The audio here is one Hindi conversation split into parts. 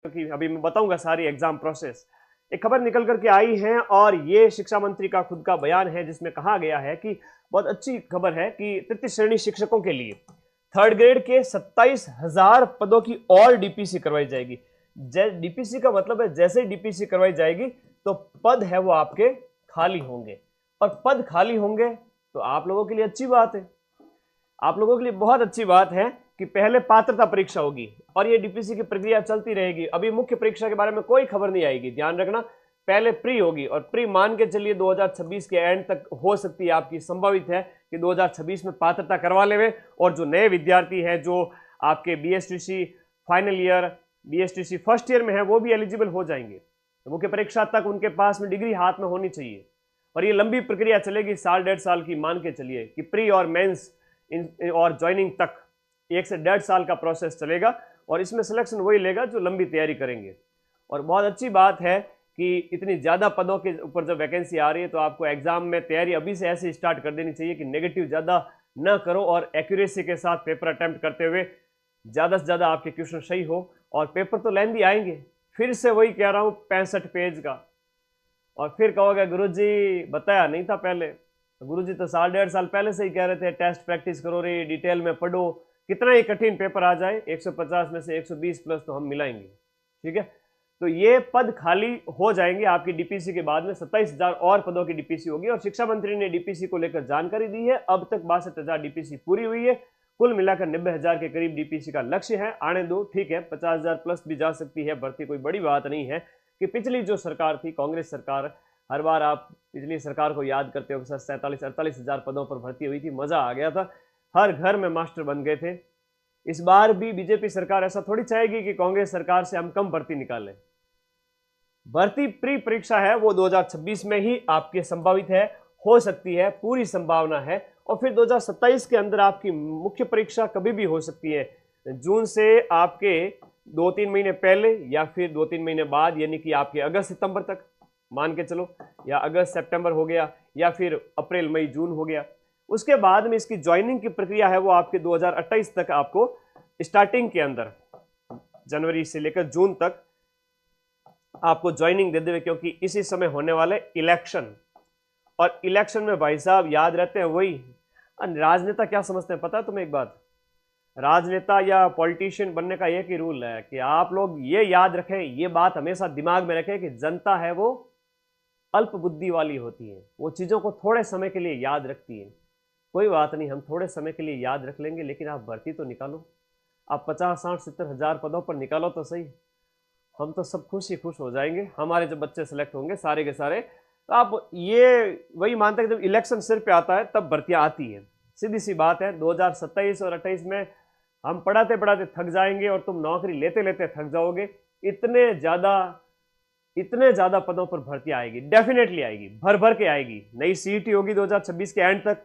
क्योंकि अभी मैं बताऊंगा सारी एग्जाम प्रोसेस। एक खबर निकल करके आई है और ये शिक्षा मंत्री का खुद का बयान है जिसमें कहा गया है कि बहुत अच्छी खबर है कि तृतीय श्रेणी शिक्षकों के लिए थर्ड ग्रेड के 27,000 पदों की और डीपीसी करवाई जाएगी। डीपीसी का मतलब है जैसे ही डीपीसी करवाई जाएगी तो पद है वो आपके खाली होंगे, और पद खाली होंगे तो आप लोगों के लिए अच्छी बात है, आप लोगों के लिए बहुत अच्छी बात है कि पहले पात्रता परीक्षा होगी और ये डीपीसी की प्रक्रिया चलती रहेगी। अभी मुख्य परीक्षा के बारे में कोई खबर नहीं आएगी, ध्यान रखना। पहले प्री होगी और प्री मान के चलिए 2026 के एंड तक हो सकती है, आपकी संभावित है कि 2026 में पात्रता करवा लेवे। और जो नए विद्यार्थी हैं जो आपके BSTC final year, BSTC first year में है, वो भी एलिजिबल हो जाएंगे। तो मुख्य परीक्षा तक उनके पास में डिग्री हाथ में होनी चाहिए और ये लंबी प्रक्रिया चलेगी, साल 1.5 साल की मान के चलिए कि प्री और मेंस और ज्वाइनिंग तक 1 से 1.5 साल का प्रोसेस चलेगा और इसमें सिलेक्शन वही लेगा जो लंबी तैयारी करेंगे। और बहुत अच्छी बात है कि इतनी ज़्यादा पदों के ऊपर जब वैकेंसी आ रही है तो आपको एग्जाम में तैयारी अभी से ऐसे स्टार्ट कर देनी चाहिए कि नेगेटिव ज़्यादा ना करो और एक्यूरेसी के साथ पेपर अटेम्प्ट करते हुए ज़्यादा से ज़्यादा आपके क्वेश्चन सही हो। और पेपर तो लेंदी आएंगे, फिर से वही कह रहा हूँ 65 पेज का, और फिर कहोगे गुरुजी बताया नहीं था पहले। गुरुजी तो साल 1.5 साल पहले से ही कह रहे थे टेस्ट प्रैक्टिस करो रे, डिटेल में पढ़ो, कितना ही कठिन पेपर आ जाए 150 में से 120 प्लस तो हम मिलाएंगे, ठीक है। तो ये पद खाली हो जाएंगे आपकी डीपीसी के बाद में, 27,000 और पदों की डीपीसी होगी। और शिक्षा मंत्री ने डीपीसी को लेकर जानकारी दी है। अब तक 62,000 डीपीसी पूरी हुई है, कुल मिलाकर 90,000 के करीब डीपीसी का लक्ष्य है। आने दो, ठीक है, 50,000 प्लस भी जा सकती है भर्ती, कोई बड़ी बात नहीं है। कि पिछली जो सरकार थी, कांग्रेस सरकार, हर बार आप पिछली सरकार को याद करते हो सर, 47-48,000 पदों पर भर्ती हुई थी, मजा आ गया था, हर घर में मास्टर बन गए थे। इस बार भी बीजेपी सरकार ऐसा थोड़ी चाहेगी कि कांग्रेस सरकार से हम कम भर्ती निकालें। भर्ती प्री परीक्षा है वो 2026 में ही आपकी संभावित है, हो सकती है, पूरी संभावना है। और फिर 2027 के अंदर आपकी मुख्य परीक्षा कभी भी हो सकती है, जून से आपके 2-3 महीने पहले या फिर 2-3 महीने बाद, यानी कि आपके अगस्त सितंबर तक मान के चलो, या अगस्त सितंबर हो गया, या फिर अप्रैल मई जून हो गया। उसके बाद में इसकी ज्वाइनिंग की प्रक्रिया है वो आपके 2028 तक आपको स्टार्टिंग के अंदर, जनवरी से लेकर जून तक आपको ज्वाइनिंग दे देवे, क्योंकि इसी समय होने वाले इलेक्शन। और इलेक्शन में भाई साहब याद रहते हैं वही राजनेता, क्या समझते हैं पता है तुम्हें एक बात, राजनेता या पॉलिटिशियन बनने का एक ही रूल है कि आप लोग ये याद रखें, ये बात हमेशा दिमाग में रखें कि जनता है वो अल्प बुद्धि वाली होती है, वो चीज़ों को थोड़े समय के लिए याद रखती है। कोई बात नहीं, हम थोड़े समय के लिए याद रख लेंगे, लेकिन आप भर्ती तो निकालो, आप 50-60-70,000 पदों पर निकालो तो सही, हम तो सब खुश ही खुश हो जाएंगे, हमारे जब बच्चे सेलेक्ट होंगे सारे के सारे। तो आप ये वही मानते हैं कि जब इलेक्शन सिर पे आता है तब भर्तियाँ आती है, सीधी सी बात है। 2027 और 28 में हम पढ़ाते पढ़ाते थक जाएंगे और तुम नौकरी लेते लेते थक जाओगे। इतने ज्यादा पदों पर भर्ती आएगी, डेफिनेटली आएगी, भर भर के आएगी। नई सीईटी होगी 2026 के एंड तक,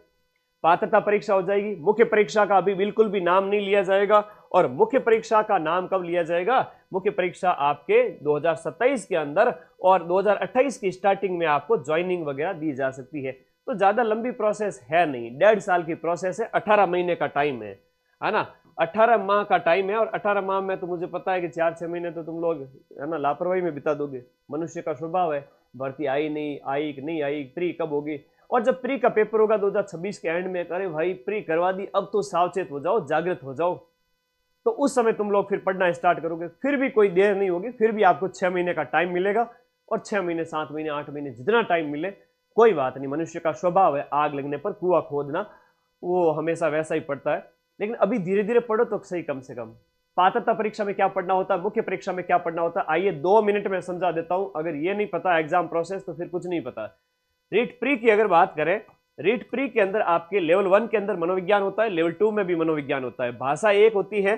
पात्रता परीक्षा हो जाएगी, मुख्य परीक्षा का अभी बिल्कुल भी नाम नहीं लिया जाएगा। और मुख्य परीक्षा का नाम कब लिया जाएगा, मुख्य परीक्षा आपके 2027 के अंदर, और 2028 की स्टार्टिंग में आपको ज्वाइनिंग वगैरह दी जा सकती है। तो ज्यादा लंबी प्रोसेस है नहीं, 1.5 साल की प्रोसेस है, 18 महीने का टाइम है ना, 18 माह का टाइम है। और 18 माह में तो मुझे पता है कि 4-6 महीने तो तुम लोग है ना लापरवाही में बिता दोगे, मनुष्य का स्वभाव है, भर्ती आई नहीं आई कि नहीं आई, प्री कब होगी। और जब प्री का पेपर होगा 2026 के एंड में, अरे भाई प्री करवा दी, अब तो सावचेत हो जाओ, जागृत हो जाओ, तो उस समय तुम लोग फिर पढ़ना स्टार्ट करोगे। फिर भी कोई देर नहीं होगी, फिर भी आपको 6 महीने का टाइम मिलेगा, और 6 महीने 7 महीने 8 महीने जितना टाइम मिले कोई बात नहीं, मनुष्य का स्वभाव है, आग लगने पर कुआं खोदना, वो हमेशा वैसा ही पड़ता है। लेकिन अभी धीरे धीरे पढ़ो तो सही, कम से कम। पात्रता परीक्षा में क्या पढ़ना होता है, मुख्य परीक्षा में क्या पढ़ना होता है, आइए 2 मिनट में समझा देता हूं। अगर ये नहीं पता एग्जाम प्रोसेस तो फिर कुछ नहीं पता। रीट प्री की अगर बात करें, रीट प्री के अंदर आपके लेवल 1 के अंदर मनोविज्ञान होता है, लेवल 2 में भी मनोविज्ञान होता है। भाषा 1 होती है,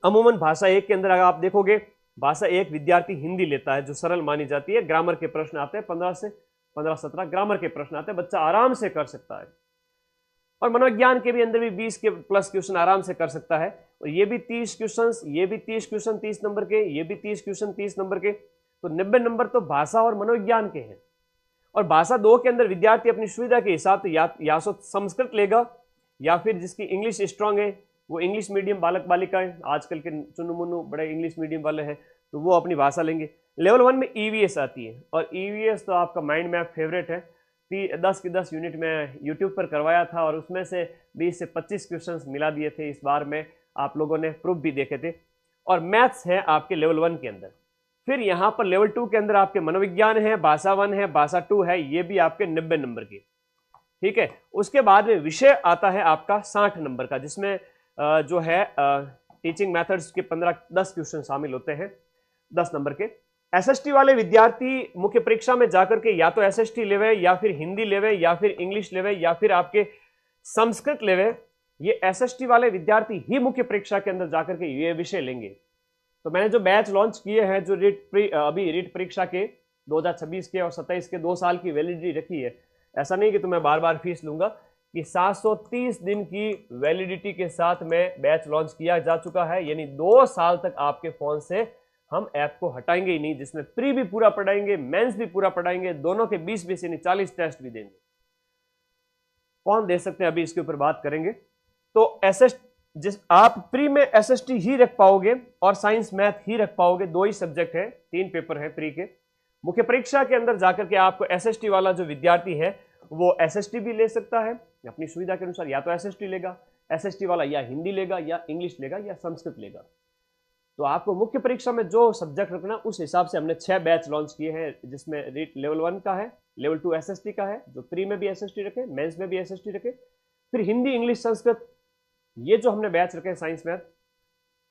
अमूमन भाषा 1 के अंदर अगर आप देखोगे, भाषा 1 विद्यार्थी हिंदी लेता है जो सरल मानी जाती है, ग्रामर के प्रश्न आते हैं, 15 से 15-17 ग्रामर के प्रश्न आते हैं, बच्चा आराम से कर सकता है। और मनोविज्ञान के भी अंदर भी 20 के प्लस क्वेश्चन आराम से कर सकता है, और ये भी 30 क्वेश्चन, ये भी 30 क्वेश्चन 30 नंबर के, ये भी 30 क्वेश्चन 30 नंबर के, तो 90 नंबर तो भाषा और मनोविज्ञान के हैं। और भाषा 2 के अंदर विद्यार्थी अपनी सुविधा के हिसाब से या तो संस्कृत लेगा, या फिर जिसकी इंग्लिश स्ट्रांग है वो इंग्लिश मीडियम बालक बालिकाएं, आजकल के चुनु मुन्नू बड़े इंग्लिश मीडियम वाले हैं, तो वो अपनी भाषा लेंगे। लेवल 1 में ईवीएस आती है, और ईवीएस तो आपका माइंड मैप फेवरेट है कि 10 की 10 यूनिट में यूट्यूब पर करवाया था, और उसमें से 20 से 25 क्वेश्चंस मिला दिए थे। इस बार में आप लोगों ने प्रूफ भी देखे थे। और मैथ्स है आपके लेवल 1 के अंदर। फिर यहाँ पर लेवल 2 के अंदर आपके मनोविज्ञान है, भाषा 1 है, भाषा 2 है, ये भी आपके 90 नंबर की, ठीक है। उसके बाद में विषय आता है आपका 60 नंबर का, जिसमें जो है टीचिंग मेथड्स के 10 क्वेश्चन शामिल होते हैं 10 नंबर के। एसएसटी वाले विद्यार्थी मुख्य परीक्षा में जाकर के या तो एसएसटी लेवे, या फिर हिंदी लेवे, या फिर इंग्लिश लेवे, या फिर आपके संस्कृत लेवे। ये एसएसटी वाले विद्यार्थी ही मुख्य परीक्षा के अंदर जाकर के ये विषय लेंगे। तो मैंने जो बैच लॉन्च किए हैं, जो अभी रीट परीक्षा के 2026 के और 27 के 2 साल की वैलिडिटी रखी है। ऐसा नहीं कि तुम्हें बार बार फीस लूंगा, कि 730 दिन की वैलिडिटी के साथ में बैच लॉन्च किया जा चुका है। यानी 2 साल तक आपके फोन से हम ऐप को हटाएंगे ही नहीं, जिसमें प्री भी पूरा पढ़ाएंगे, मेंस भी पूरा पढ़ाएंगे, दोनों के 20 यानी 40 टेस्ट भी देंगे। कौन दे सकते हैं, अभी इसके ऊपर बात करेंगे। तो जिस आप प्री में एसएसटी ही रख पाओगे और साइंस मैथ ही रख पाओगे, 2 ही सब्जेक्ट है, 3 पेपर है प्री के। मुख्य परीक्षा के अंदर जाकर के आपको एसएसटी वाला जो विद्यार्थी है वो एसएसटी भी ले सकता है अपनी सुविधा के अनुसार। या तो एसएसटी लेगा, एसएसटी वाला या हिंदी लेगा, या इंग्लिश लेगा, या संस्कृत लेगा। तो आपको मुख्य परीक्षा में जो सब्जेक्ट रखना, उस हिसाब से हमने 6 बैच लॉन्च किए हैं, जिसमें रीट लेवल 1 का है, लेवल 2 एसएसटी का है, जो प्री में भी एसएसटी रखे, मेंस में भी एसएसटी रखे, फिर हिंदी, इंग्लिश, संस्कृत, ये जो हमने बैच रखे साइंस मैथ।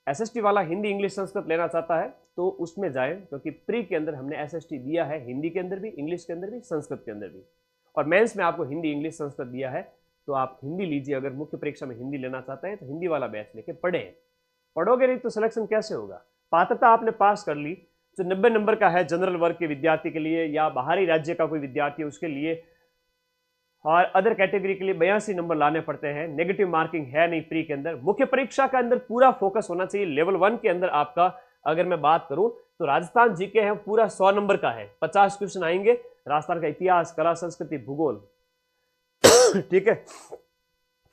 एसएसटी वाला हिंदी, इंग्लिश, संस्कृत लेना चाहता है तो उसमें जाए, क्योंकि प्री के अंदर हमने एसएसटी दिया है, हिंदी के अंदर भी, इंग्लिश के अंदर भी, संस्कृत के अंदर भी। और मेंस में आपको हिंदी, इंग्लिश, संस्कृत दिया है, तो आप हिंदी लीजिए। अगर मुख्य परीक्षा में हिंदी लेना चाहते हैं तो हिंदी वाला बैच लेके पढ़ें। पढ़ोगे नहीं तो सिलेक्शन कैसे होगा। पात्रता आपने पास कर ली, जो 90 नंबर का है जनरल वर्ग के विद्यार्थी के लिए, या बाहरी राज्य का कोई विद्यार्थी है उसके लिए, और अदर कैटेगरी के लिए 82 नंबर लाने पड़ते हैं। नेगेटिव मार्किंग है नहीं प्री के अंदर। मुख्य परीक्षा के अंदर पूरा फोकस होना चाहिए। लेवल 1 के अंदर आपका अगर मैं बात करूं तो राजस्थान जीके है, पूरा 100 नंबर का है, 50 क्वेश्चन आएंगे राजस्थान का इतिहास, कला, संस्कृति, भूगोल, ठीक है।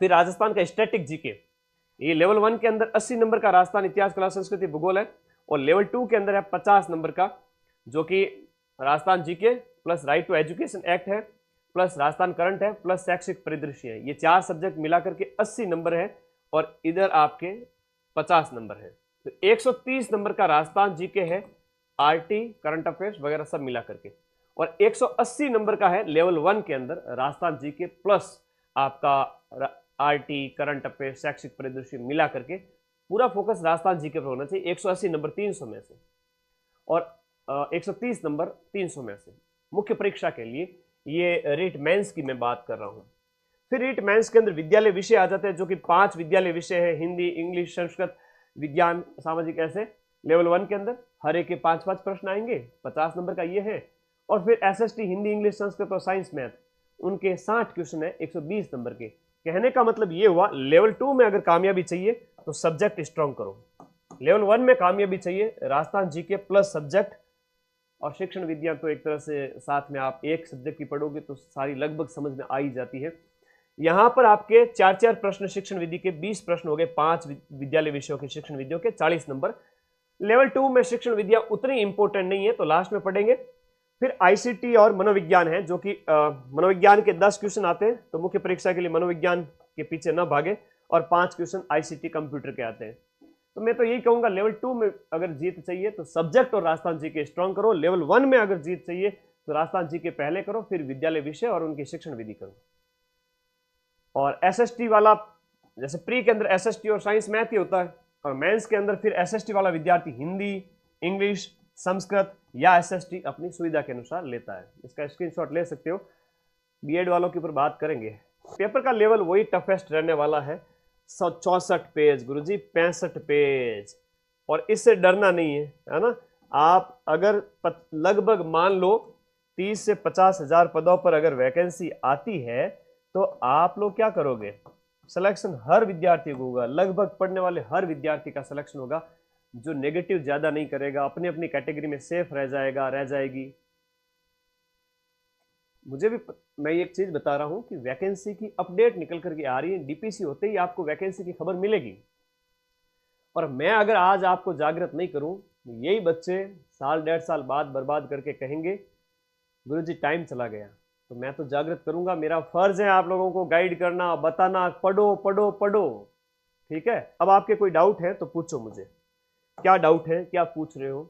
फिर राजस्थान का स्टैटिक जीके, ये लेवल 1 के अंदर 80 नंबर का राजस्थान इतिहास, कला, संस्कृति, भूगोल है। और लेवल 2 के अंदर है 50 नंबर का, जो कि Rajasthan GK plus right to education act है, प्लस राजस्थान करंट है, प्लस शैक्षिक परिदृश्य है। ये 4 सब्जेक्ट मिलाकर के 80 नंबर है, और इधर आपके 50 नंबर है। तो 130 नंबर का राजस्थान जीके है, आरटी, करंट अफेयर्स वगैरह सब मिला करके। और 180 नंबर का है लेवल 1 के अंदर राजस्थान जीके प्लस आपका आरटी, करंट अफेयर्स, शैक्षिक परिदृश्य मिला करके। पूरा फोकस राजस्थान जीके पर होना चाहिए। 180 नंबर 300 में से, और 130 नंबर 300 में से मुख्य परीक्षा के लिए। ये रीट मेंस की मैं बात कर रहा हूं। फिर रीट मेंस के अंदर विद्यालय विषय आ जाते हैं, जो कि 5 विद्यालय विषय है, हिंदी, इंग्लिश, संस्कृत, विज्ञान, सामाजिक, ऐसे। लेवल 1 के अंदर हर एक के 5-5 प्रश्न आएंगे, 50 नंबर का ये है। और फिर एसएसटी, हिंदी, इंग्लिश, संस्कृत और साइंस मैथ, उनके 60 क्वेश्चन है, 120 नंबर के। कहने का मतलब ये हुआ, लेवल 2 में अगर कामयाबी चाहिए तो सब्जेक्ट स्ट्रॉन्ग करो। लेवल 1 में कामयाबी चाहिए, राजस्थान जीके प्लस सब्जेक्ट और शिक्षण विद्या, तो एक तरह से साथ में आप एक सब्जेक्ट की पढ़ोगे तो सारी लगभग समझ में आ ही जाती है। यहां पर आपके 4-4 प्रश्न शिक्षण विधि के, 20 प्रश्न हो गए, 5 विद्यालय विषयों के शिक्षण विधियों के, 40 नंबर। लेवल 2 में शिक्षण विद्या उतनी इंपॉर्टेंट नहीं है, तो लास्ट में पढ़ेंगे। फिर आईसीटी और मनोविज्ञान है, जो कि मनोविज्ञान के 10 क्वेश्चन आते हैं, तो मुख्य परीक्षा के लिए मनोविज्ञान के पीछे न भागे। और 5 क्वेश्चन आईसीटी कंप्यूटर के आते हैं। तो मैं तो यही कहूंगा, लेवल 2 में अगर जीत चाहिए तो सब्जेक्ट और राजस्थान जीके स्ट्रॉन्ग करो। लेवल 1 में अगर जीत चाहिए तो राजस्थान जीके पहले करो, फिर विद्यालय विषय और उनकी शिक्षण विधि करो। और एसएसटी वाला, जैसे प्री के अंदर एसएसटी और साइंस मैथ ही होता है, और मेंस के अंदर फिर एसएसटी वाला विद्यार्थी हिंदी, इंग्लिश, संस्कृत या एसएसटी अपनी सुविधा के अनुसार लेता है। इसका स्क्रीनशॉट ले सकते हो। बीएड वालों के ऊपर बात करेंगे। पेपर का लेवल वही टफेस्ट रहने वाला है, 164 पेज गुरुजी, 65 पेज, और इससे डरना नहीं है ना। आप अगर लगभग मान लो 30 से 50 हजार पदों पर अगर वैकेंसी आती है तो आप लोग क्या करोगे? सिलेक्शन हर विद्यार्थी को होगा, लगभग पढ़ने वाले हर विद्यार्थी का सिलेक्शन होगा। जो नेगेटिव ज्यादा नहीं करेगा, अपनी अपनी कैटेगरी में सेफ रह जाएगा, रह जाएगी। मुझे भी मैं एक चीज बता रहा हूं कि वैकेंसी की अपडेट निकल करके आ रही है, डीपीसी होते ही आपको वैकेंसी की खबर मिलेगी। और मैं अगर आज आपको जागृत नहीं करूं यही बच्चे साल 1.5 साल बाद बर्बाद करके कहेंगे गुरुजी टाइम चला गया। तो मैं तो जागृत करूंगा, मेरा फर्ज है आप लोगों को गाइड करना, बताना, पढ़ो पढ़ो पढ़ो। ठीक है, अब आपके कोई डाउट है तो पूछो मुझे, क्या डाउट है, क्या पूछ रहे हो।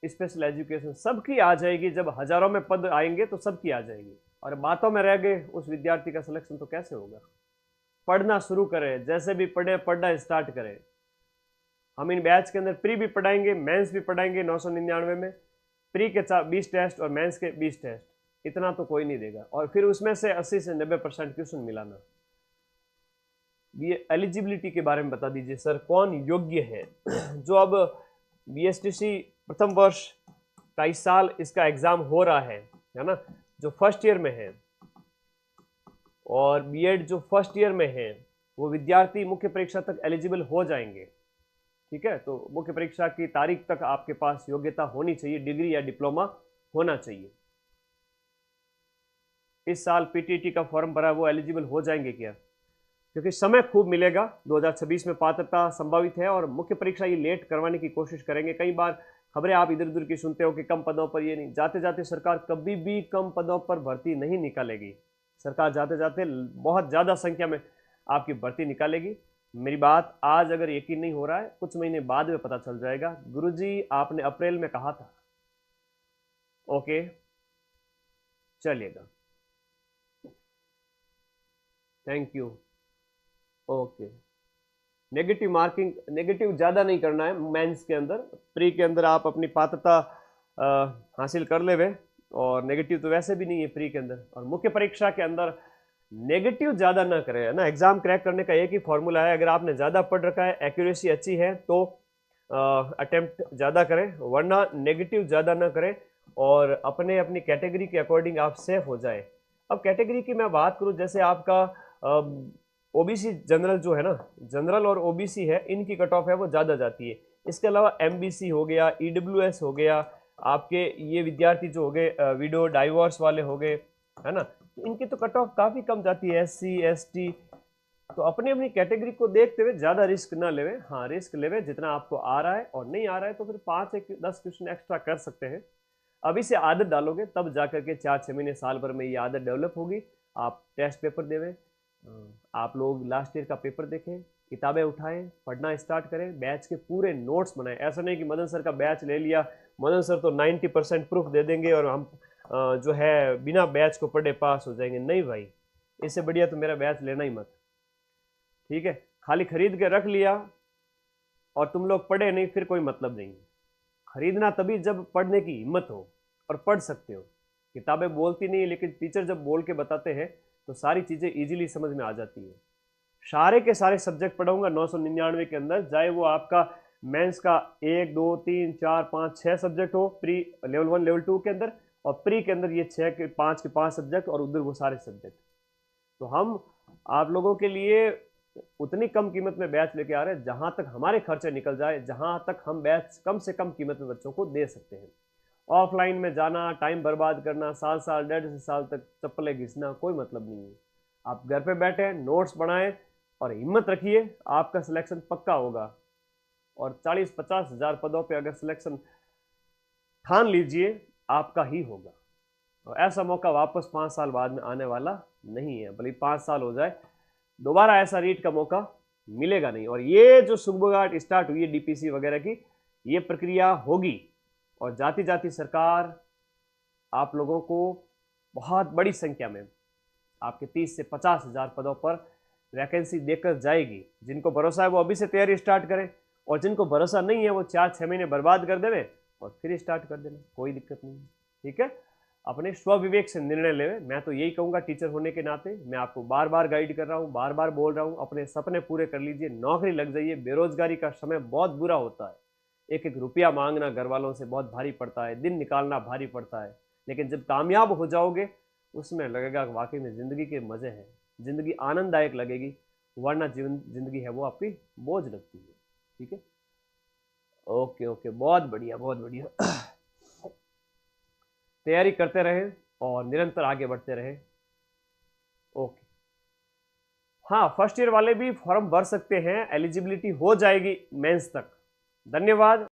स्पेशल एजुकेशन सबकी आ जाएगी, जब हजारों में पद आएंगे तो सबकी आ जाएगी। और बातों में रह गए उस विद्यार्थी का सिलेक्शन तो कैसे होगा। पढ़ना शुरू करें, जैसे भी पढ़े पढ़ना स्टार्ट करें। हम इन बैच के अंदर प्री भी पढ़ाएंगे, मेंस भी पढ़ाएंगे 999 में। प्री के 20 टेस्ट और मेंस के 20 टेस्ट, इतना तो कोई नहीं देगा। और फिर उसमें से 80 से 90% क्वेश्चन मिलाना। ये एलिजिबिलिटी के बारे में बता दीजिए सर, कौन योग्य है। जो अब बीएसटीसी प्रथम वर्ष का इस साल इसका एग्जाम हो रहा है ना, जो फर्स्ट ईयर में है, और बीएड जो फर्स्ट ईयर में है, वो विद्यार्थी मुख्य परीक्षा तक एलिजिबल हो जाएंगे। ठीक है, तो मुख्य परीक्षा की तारीख तक आपके पास योग्यता होनी चाहिए, डिग्री या डिप्लोमा होना चाहिए। इस साल पीटीटी का फॉर्म भरा, वो एलिजिबल हो जाएंगे क्या, क्योंकि समय खूब मिलेगा। 2026 में पात्रता संभावित है, और मुख्य परीक्षा ये लेट करवाने की कोशिश करेंगे। कई बार खबरें आप इधर उधर की सुनते हो कि कम पदों पर, ये नहीं, जाते जाते सरकार कभी भी कम पदों पर भर्ती नहीं निकालेगी। सरकार जाते जाते बहुत ज़्यादा संख्या में आपकी भर्ती निकालेगी। मेरी बात आज अगर यकीन नहीं हो रहा है, कुछ महीने बाद में पता चल जाएगा। गुरुजी आपने अप्रैल में कहा था। ओके, चलिएगा, thank you. Okay, negative marking, negative ज़्यादा नहीं करना है मेंस के अंदर। प्री के अंदर आप अपनी पात्रता हासिल कर ले वे, और नेगेटिव तो वैसे भी नहीं है प्री के अंदर। और मुख्य परीक्षा के अंदर नेगेटिव ज़्यादा ना करें, है ना। एग्जाम क्रैक करने का एक ही फॉर्मूला है, अगर आपने ज़्यादा पढ़ रखा है, एक्यूरेसी अच्छी है, तो अटेम्प्ट ज़्यादा करें, वरना नेगेटिव ज़्यादा ना करें, और अपने अपनी कैटेगरी के अकॉर्डिंग आप सेफ हो जाए। अब कैटेगरी की मैं बात करूँ, जैसे आपका ओबीसी जनरल जो है ना, जनरल और ओबीसी है, इनकी कट ऑफ है वो ज़्यादा जाती है। इसके अलावा एमबीसी हो गया, ईडब्ल्यूएस हो गया, आपके ये विद्यार्थी जो हो गए विडो डाइवोर्स वाले हो गए, है ना, तो इनकी तो कट ऑफ काफ़ी कम जाती है। एससी एसटी, तो अपनी अपनी कैटेगरी को देखते हुए ज़्यादा रिस्क ना लेवे। हाँ, रिस्क लेवे जितना आपको आ रहा है, और नहीं आ रहा है तो फिर 5 से 10 क्वेश्चन एक्स्ट्रा कर सकते हैं। अभी से आदत डालोगे तब जाकर के 4-6 महीने साल भर में ये आदत डेवलप होगी। आप टेस्ट पेपर देवें, आप लोग लास्ट ईयर का पेपर देखें, किताबें उठाएं, पढ़ना स्टार्ट करें, बैच के पूरे नोट्स बनाएं। ऐसा नहीं कि मदन सर का बैच ले लिया, मदन सर तो 90% प्रूफ दे देंगे और हम जो है बिना बैच को पढ़े पास हो जाएंगे। नहीं भाई, इससे बढ़िया तो मेरा बैच लेना ही मत। ठीक है, खाली खरीद के रख लिया और तुम लोग पढ़े नहीं, फिर कोई मतलब नहीं है। खरीदना तभी जब पढ़ने की हिम्मत हो और पढ़ सकते हो। किताबें बोलती नहीं, लेकिन टीचर जब बोल के बताते हैं तो सारी चीज़ें इजीली समझ में आ जाती है। सारे के सारे सब्जेक्ट पढ़ाऊंगा 999 के अंदर, चाहे वो आपका मेंस का 1 2 3 4 5 6 सब्जेक्ट हो प्री लेवल 1 लेवल 2 के अंदर, और प्री के अंदर ये 6 के 5 सब्जेक्ट, और उधर वो सारे सब्जेक्ट। तो हम आप लोगों के लिए उतनी कम कीमत में बैच लेके आ रहे हैं जहां तक हमारे खर्चे निकल जाए, जहां तक हम बैच कम से कम कीमत में बच्चों को दे सकते हैं। ऑफलाइन में जाना, टाइम बर्बाद करना, साल 1.5 साल तक चप्पलें घिसना, कोई मतलब नहीं है। आप घर पे बैठे नोट्स बनाएं और हिम्मत रखिए, आपका सिलेक्शन पक्का होगा। और 40-50 हज़ार पदों पे अगर सिलेक्शन ठान लीजिए, आपका ही होगा। और ऐसा मौका वापस 5 साल बाद में आने वाला नहीं है, भले 5 साल हो जाए, दोबारा ऐसा रीट का मौका मिलेगा नहीं। और ये जो सुगबुगाहट स्टार्ट हुई है डीपीसी वगैरह की, ये प्रक्रिया होगी, और जाती जाती सरकार आप लोगों को बहुत बड़ी संख्या में आपके 30 से 50 हज़ार पदों पर वैकेंसी देकर जाएगी। जिनको भरोसा है वो अभी से तैयारी स्टार्ट करें, और जिनको भरोसा नहीं है वो 4-6 महीने बर्बाद कर देवे और फिर स्टार्ट कर देना, कोई दिक्कत नहीं है। ठीक है, अपने स्वविवेक से निर्णय लेवे। मैं तो यही कहूँगा, टीचर होने के नाते मैं आपको बार बार गाइड कर रहा हूँ, बार बार बोल रहा हूँ, अपने सपने पूरे कर लीजिए, नौकरी लग जाइए। बेरोजगारी का समय बहुत बुरा होता है, एक एक रुपया मांगना घर वालों से बहुत भारी पड़ता है, दिन निकालना भारी पड़ता है। लेकिन जब कामयाब हो जाओगे, उसमें लगेगा वाकई में ज़िंदगी के मज़े हैं, ज़िंदगी आनंददायक लगेगी, वरना जिंदगी है वो आपकी बोझ लगती है। ठीक है, ओके ओके, बहुत बढ़िया बहुत बढ़िया। तैयारी करते रहें और निरंतर आगे बढ़ते रहें। ओके, हाँ, फर्स्ट ईयर वाले भी फॉर्म भर सकते हैं, एलिजिबिलिटी हो जाएगी मेंस तक। धन्यवाद।